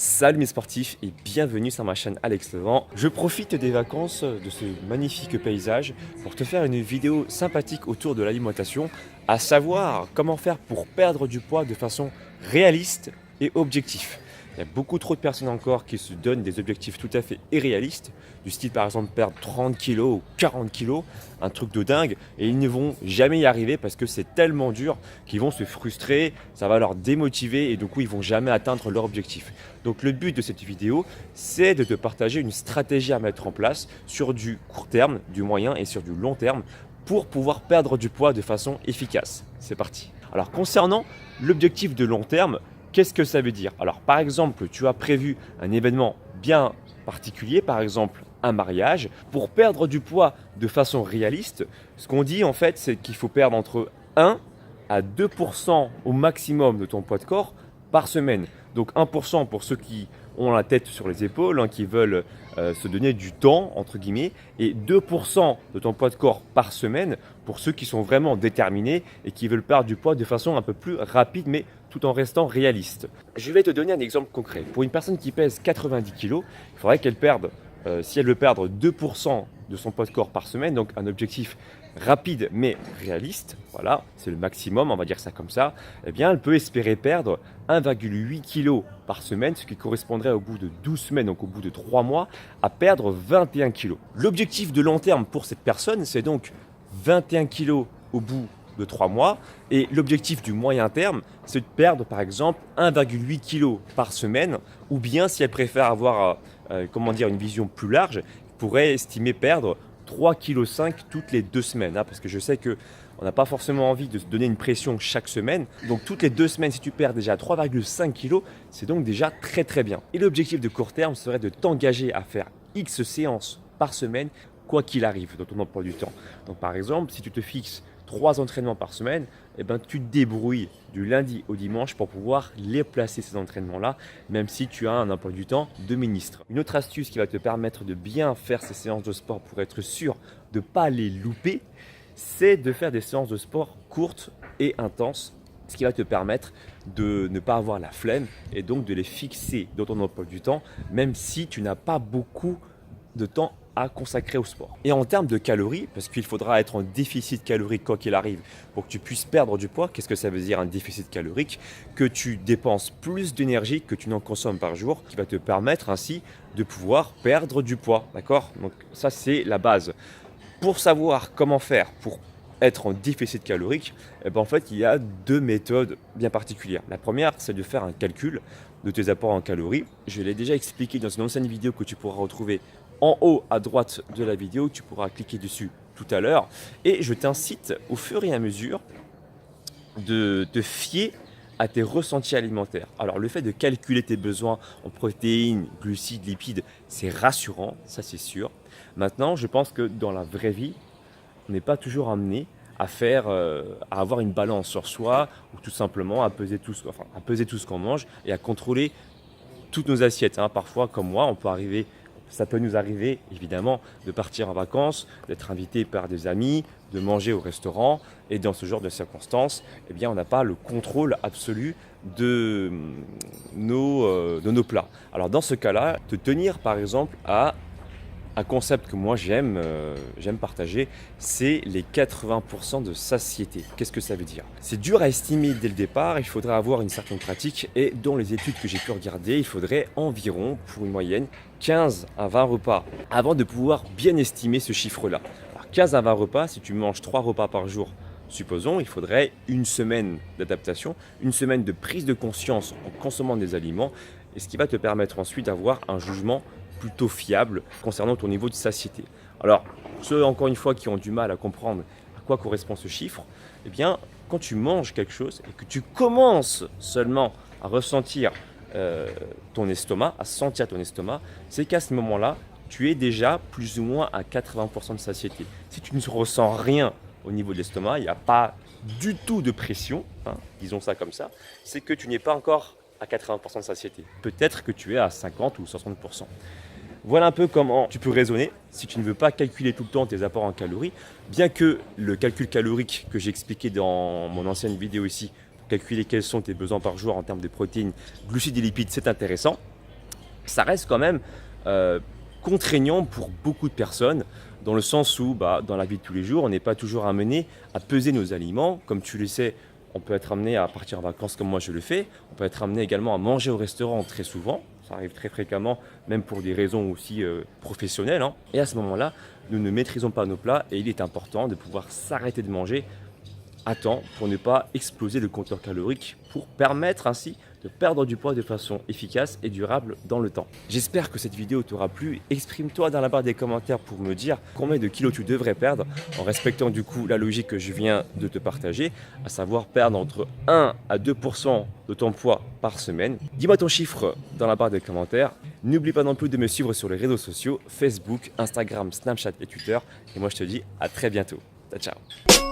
Salut mes sportifs et bienvenue sur ma chaîne Alex Levent. Je profite des vacances de ce magnifique paysage pour te faire une vidéo sympathique autour de l'alimentation, à savoir comment faire pour perdre du poids de façon réaliste et objective. Il y a beaucoup trop de personnes encore qui se donnent des objectifs tout à fait irréalistes, du style par exemple perdre 30 kg ou 40 kg, un truc de dingue, et ils ne vont jamais y arriver parce que c'est tellement dur qu'ils vont se frustrer, ça va leur démotiver et du coup ils vont jamais atteindre leur objectif. Donc le but de cette vidéo, c'est de te partager une stratégie à mettre en place sur du court terme, du moyen et sur du long terme pour pouvoir perdre du poids de façon efficace. C'est parti. Alors concernant l'objectif de long terme, qu'est-ce que ça veut dire? Alors par exemple, tu as prévu un événement bien particulier, par exemple un mariage. Pour perdre du poids de façon réaliste, ce qu'on dit en fait, c'est qu'il faut perdre entre 1 à 2% au maximum de ton poids de corps par semaine. Donc 1% pour ceux qui ont la tête sur les épaules, qui veulent se donner du temps, entre guillemets, et 2% de ton poids de corps par semaine pour ceux qui sont vraiment déterminés et qui veulent perdre du poids de façon un peu plus rapide, mais tout en restant réaliste. Je vais te donner un exemple concret. Pour une personne qui pèse 90 kg, il faudrait qu'elle perde, si elle veut perdre 2% de son poids de corps par semaine, donc un objectif rapide mais réaliste, voilà, c'est le maximum, on va dire ça comme ça, eh bien elle peut espérer perdre 1,8 kg par semaine, ce qui correspondrait au bout de 12 semaines, donc au bout de 3 mois, à perdre 21 kg. L'objectif de long terme pour cette personne, c'est donc 21 kg au bout de 3 mois, et l'objectif du moyen terme, c'est de perdre par exemple 1,8 kg par semaine, ou bien si elle préfère avoir une vision plus large, elle pourrait estimer perdre 3,5 kg toutes les 2 semaines, parce que je sais qu'on n'a pas forcément envie de se donner une pression chaque semaine. Donc toutes les 2 semaines, si tu perds déjà 3,5 kg, c'est donc déjà très très bien. Et l'objectif de court terme serait de t'engager à faire X séances par semaine, quoi qu'il arrive dans ton emploi du temps. Donc par exemple, si tu te fixes 3 entraînements par semaine, tu te débrouilles du lundi au dimanche pour pouvoir les placer ces entraînements-là, même si tu as un emploi du temps de ministre. Une autre astuce qui va te permettre de bien faire ces séances de sport pour être sûr de ne pas les louper, c'est de faire des séances de sport courtes et intenses, ce qui va te permettre de ne pas avoir la flemme et donc de les fixer dans ton emploi du temps, même si tu n'as pas beaucoup de temps à consacrer au sport. Et en termes de calories, parce qu'il faudra être en déficit calorique quoi qu'il arrive pour que tu puisses perdre du poids. Qu'est-ce que ça veut dire un déficit calorique? Que tu dépenses plus d'énergie que tu n'en consommes par jour, qui va te permettre ainsi de pouvoir perdre du poids. D'accord? Donc ça c'est la base. Pour savoir comment faire pour être en déficit calorique, en fait il y a 2 méthodes bien particulières. La première, c'est de faire un calcul de tes apports en calories. Je l'ai déjà expliqué dans une ancienne vidéo que tu pourras retrouver en haut à droite de la vidéo, tu pourras cliquer dessus tout à l'heure. Et je t'incite au fur et à mesure de te fier à tes ressentis alimentaires. Alors le fait de calculer tes besoins en protéines, glucides, lipides, c'est rassurant, ça c'est sûr. Maintenant, je pense que dans la vraie vie, on n'est pas toujours amené à avoir une balance sur soi ou tout simplement à peser tout ce qu'on mange et à contrôler toutes nos assiettes. Parfois, comme moi, ça peut nous arriver évidemment de partir en vacances, d'être invité par des amis, de manger au restaurant, et dans ce genre de circonstances, on n'a pas le contrôle absolu de nos plats. Alors dans ce cas-là, te tenir par exemple à un concept que moi j'aime partager, c'est les 80% de satiété. Qu'est-ce que ça veut dire? C'est dur à estimer dès le départ, il faudrait avoir une certaine pratique, et dans les études que j'ai pu regarder, il faudrait environ, pour une moyenne, 15 à 20 repas avant de pouvoir bien estimer ce chiffre-là. Alors 15 à 20 repas, si tu manges 3 repas par jour, supposons, il faudrait une semaine d'adaptation, une semaine de prise de conscience en consommant des aliments, et ce qui va te permettre ensuite d'avoir un jugement plutôt fiable concernant ton niveau de satiété. Alors, ceux encore une fois qui ont du mal à comprendre à quoi correspond ce chiffre, quand tu manges quelque chose et que tu commences seulement à ressentir ton estomac, à sentir ton estomac, c'est qu'à ce moment-là, tu es déjà plus ou moins à 80% de satiété. Si tu ne ressens rien au niveau de l'estomac, il n'y a pas du tout de pression, disons ça comme ça, c'est que tu n'es pas encore à 80% de satiété. Peut-être que tu es à 50 ou 60%. Voilà un peu comment tu peux raisonner si tu ne veux pas calculer tout le temps tes apports en calories. Bien que le calcul calorique que j'ai expliqué dans mon ancienne vidéo ici, pour calculer quels sont tes besoins par jour en termes de protéines, glucides et lipides, c'est intéressant. Ça reste quand même contraignant pour beaucoup de personnes, dans le sens où dans la vie de tous les jours, on n'est pas toujours amené à peser nos aliments. Comme tu le sais, on peut être amené à partir en vacances comme moi je le fais. On peut être amené également à manger au restaurant très souvent. Ça arrive très fréquemment, même pour des raisons aussi professionnelles, hein. Et à ce moment-là, nous ne maîtrisons pas nos plats et il est important de pouvoir s'arrêter de manger à temps pour ne pas exploser le compteur calorique, pour permettre ainsi de perdre du poids de façon efficace et durable dans le temps. J'espère que cette vidéo t'aura plu. Exprime-toi dans la barre des commentaires pour me dire combien de kilos tu devrais perdre en respectant du coup la logique que je viens de te partager, à savoir perdre entre 1 à 2% de ton poids par semaine. Dis-moi ton chiffre dans la barre des commentaires. N'oublie pas non plus de me suivre sur les réseaux sociaux, Facebook, Instagram, Snapchat et Twitter. Et moi je te dis à très bientôt. Ciao, ciao.